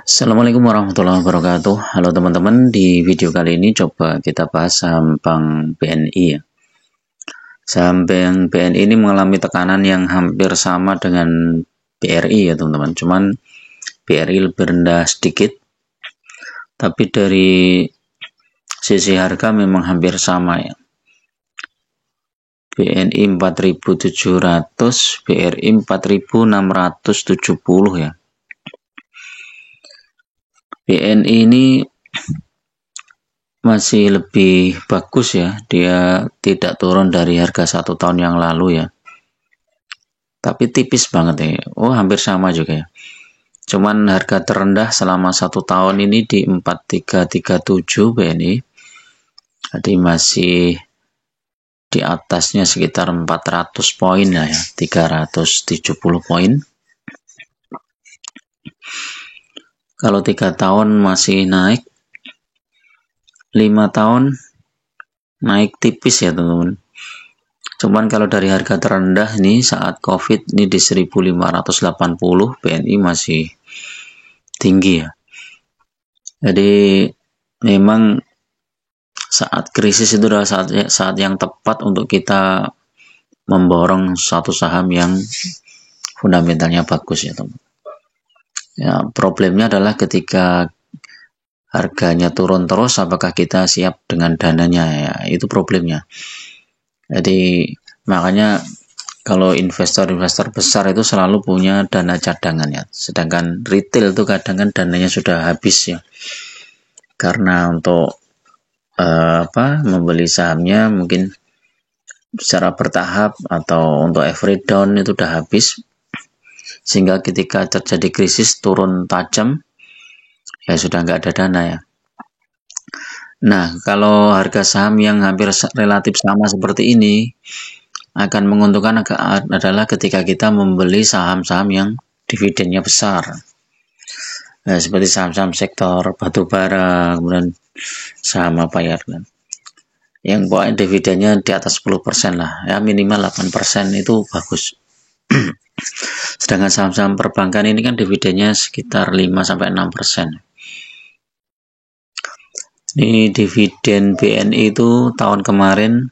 Assalamualaikum warahmatullahi wabarakatuh. Halo teman-teman, di video kali ini coba kita bahas saham Bank BNI ya. Saham Bank BNI ini mengalami tekanan yang hampir sama dengan BRI ya teman-teman. Cuman BRI lebih rendah sedikit. Tapi dari sisi harga memang hampir sama ya. BNI 4.700, BRI 4.670 ya. BNI ini masih lebih bagus ya, dia tidak turun dari harga 1 tahun yang lalu ya, tapi tipis banget ya. Hampir sama juga ya, cuman harga terendah selama 1 tahun ini di 4337 BNI, jadi masih di atasnya sekitar 400 poin lah ya, 370 poin. Kalau 3 tahun masih naik, 5 tahun naik tipis ya teman-teman. Cuman kalau dari harga terendah ini saat COVID ini di 1580, BNI masih tinggi ya. Jadi memang saat krisis itu adalah saat yang tepat untuk kita memborong satu saham yang fundamentalnya bagus ya teman. Ya, problemnya adalah ketika harganya turun terus, apakah kita siap dengan dananya ya, itu problemnya. Jadi makanya kalau investor-investor besar itu selalu punya dana cadangan ya, sedangkan retail itu kadang kan dananya sudah habis ya, karena untuk membeli sahamnya mungkin secara bertahap atau untuk every down itu udah habis, sehingga ketika terjadi krisis turun tajam ya sudah nggak ada dana ya. Nah, kalau harga saham yang hampir relatif sama seperti ini akan menguntungkan adalah ketika kita membeli saham-saham yang dividennya besar. Nah, seperti saham-saham sektor batubara, kemudian saham apa ya, yang pokoknya dividennya di atas 10% lah, ya minimal 8% itu bagus. Sedangkan saham-saham perbankan ini kan dividennya sekitar 5-6%. Ini dividen BNI itu tahun kemarin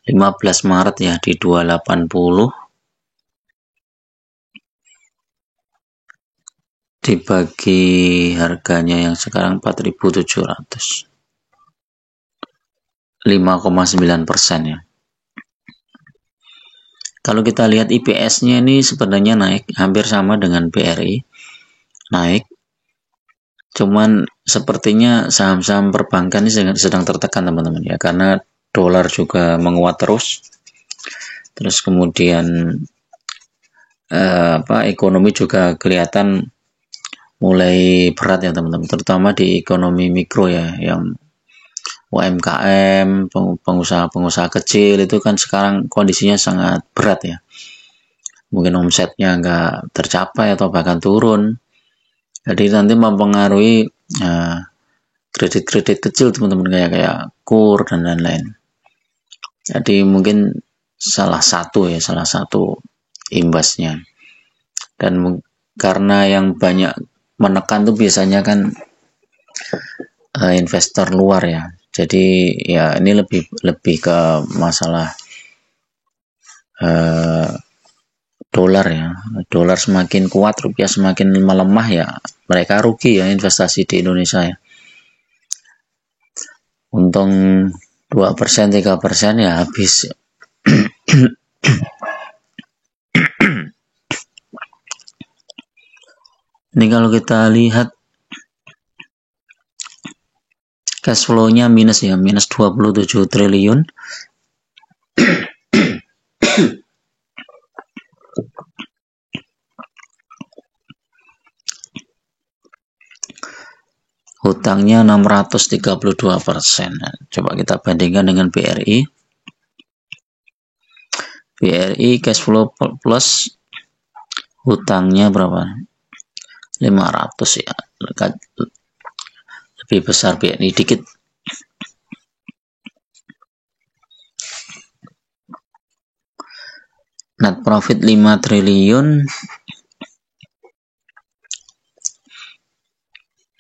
15 Maret ya di 280, dibagi harganya yang sekarang 4.700, 5,9% ya. Kalau kita lihat IPS-nya ini sebenarnya naik, hampir sama dengan BRI, naik. Cuman sepertinya saham-saham perbankan ini sedang tertekan teman-teman ya, karena dolar juga menguat terus. Terus kemudian ekonomi juga kelihatan mulai berat ya teman-teman, terutama di ekonomi mikro ya, yang UMKM, pengusaha-pengusaha kecil itu kan sekarang kondisinya sangat berat ya. Mungkin omsetnya nggak tercapai atau bahkan turun. Jadi nanti mempengaruhi kredit-kredit kecil teman-teman, kayak KUR dan lain-lain. Jadi mungkin salah satu imbasnya. Dan karena yang banyak menekan tuh biasanya kan investor luar ya. Jadi ya ini lebih ke masalah dolar ya. Dolar semakin kuat, rupiah semakin melemah ya, mereka rugi ya investasi di Indonesia ya. Untung 2%, 3% ya habis. Ini kalau kita lihat cash flow-nya minus ya, minus 27 triliun. Hutangnya 632%. Coba kita bandingkan dengan BRI. BRI cash flow plus hutangnya berapa? 500 ya. Lebih besar BRI dikit. Net profit 5 triliun.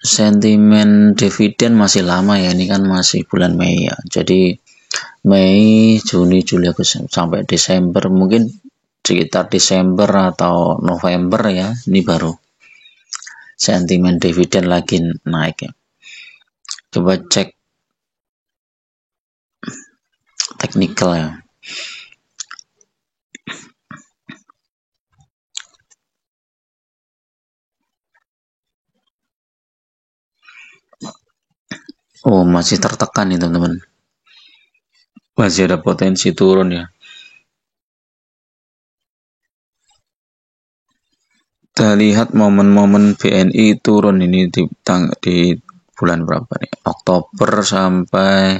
sentimen dividen masih lama ya, ini kan masih bulan Mei ya. Jadi Mei, Juni, Juli, Agustus sampai Desember, mungkin sekitar Desember atau November ya, ini baru sentimen dividen lagi naik ya. Coba cek teknikal ya. Oh, masih tertekan nih teman-teman. Masih ada potensi turun ya. Kita lihat momen-momen BNI turun ini di bulan berapa nih? Oktober sampai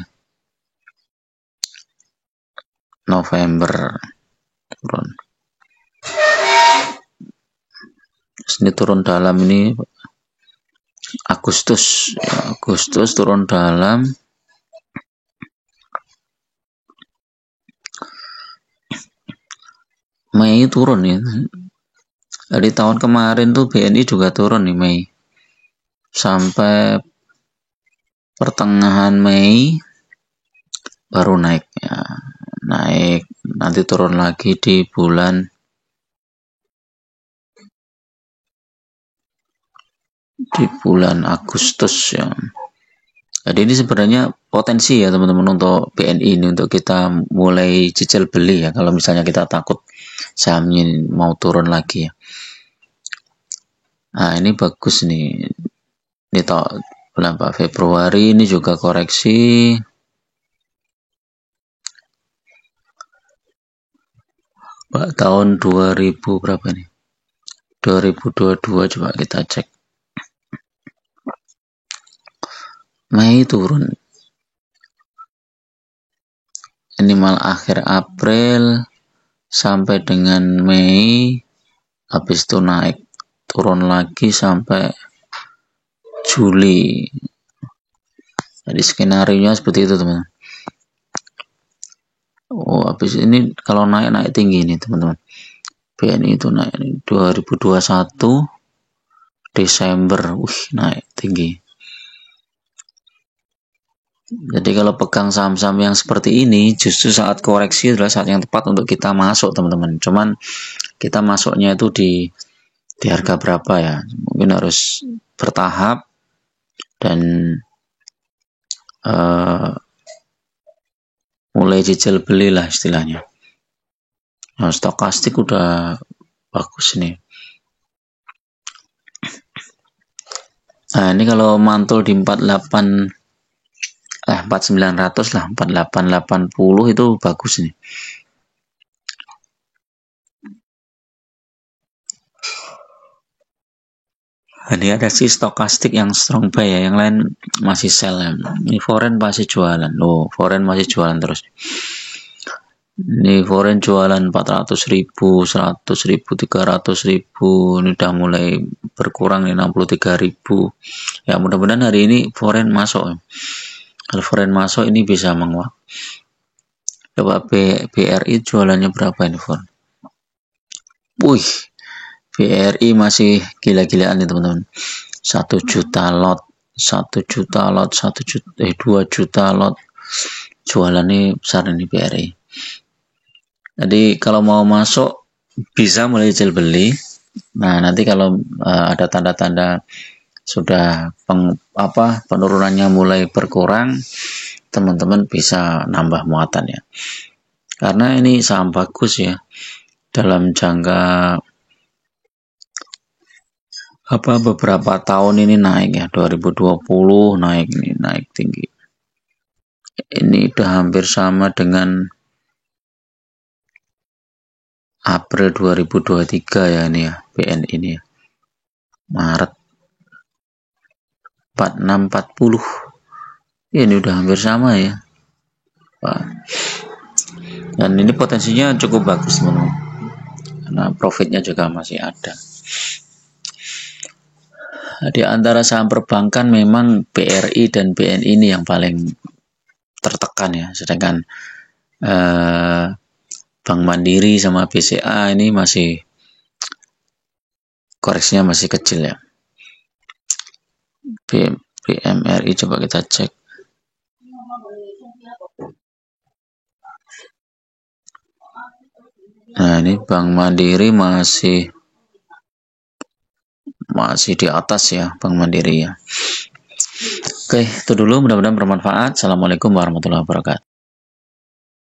November turun. Ini turun dalam ini Agustus ya, Agustus turun dalam. Mei turun ya. Dari tahun kemarin tuh BNI juga turun nih Mei. Sampai pertengahan Mei baru naik ya. Naik nanti turun lagi di bulan Agustus ya. Jadi ini sebenarnya potensi ya teman-teman untuk BNI ini, untuk kita mulai cicil beli ya, kalau misalnya kita takut sahamnya mau turun lagi ya. Nah ini bagus nih, ini bulan Februari ini juga koreksi. Tahun 2000 berapa nih? 2022 coba kita cek. Mei turun. Ini malah akhir April sampai dengan Mei, habis itu naik, turun lagi sampai Juli. Jadi skenario-nya seperti itu teman-teman. Oh, habis ini kalau naik tinggi nih teman-teman. BNI itu naik 2021 Desember, naik tinggi. Jadi kalau pegang saham-saham yang seperti ini, justru saat koreksi adalah saat yang tepat untuk kita masuk teman-teman. Cuman kita masuknya itu di harga berapa ya? Mungkin harus bertahap dan mulai cicil beli lah istilahnya. Nah, stokastik udah bagus nih. Nah, ini kalau mantul di 4900 lah, 4880 itu bagus nih. Ini ada sih stokastik yang strong buy ya, yang lain masih sell ya. Ini foreign masih jualan. Loh, foreign masih jualan terus. Ini foreign jualan 400.000, 100.000, 300.000. Ini udah mulai berkurang nih 63.000. Ya mudah-mudahan hari ini foreign masuk. Kalau foreign masuk ini bisa menguat. Coba BRI jualannya berapa ini foreign? Wih, BRI masih gila-gilaan nih teman-teman. 1 juta lot, 2 juta lot. Jualannya besar ini BRI. Jadi kalau mau masuk bisa mulai cicil beli. Nah, nanti kalau ada tanda-tanda sudah penurunannya mulai berkurang, teman-teman bisa nambah muatan ya. Karena ini saham bagus ya. Dalam jangka beberapa tahun ini naik ya, 2020 naik tinggi. Ini udah hampir sama dengan April 2023 ya ini ya, BNI ini ya. Maret 4640. Ini udah hampir sama ya. Dan ini potensinya cukup bagus teman-teman. Karena profitnya juga masih ada. Di antara saham perbankan memang BRI dan BNI ini yang paling tertekan ya, sedangkan Bank Mandiri sama BCA ini masih koreksinya masih kecil ya. BMRI coba kita cek. Nah, ini Bank Mandiri masih di atas ya, Bank Mandiri ya. Oke, itu dulu, mudah-mudahan bermanfaat. Assalamualaikum warahmatullahi wabarakatuh.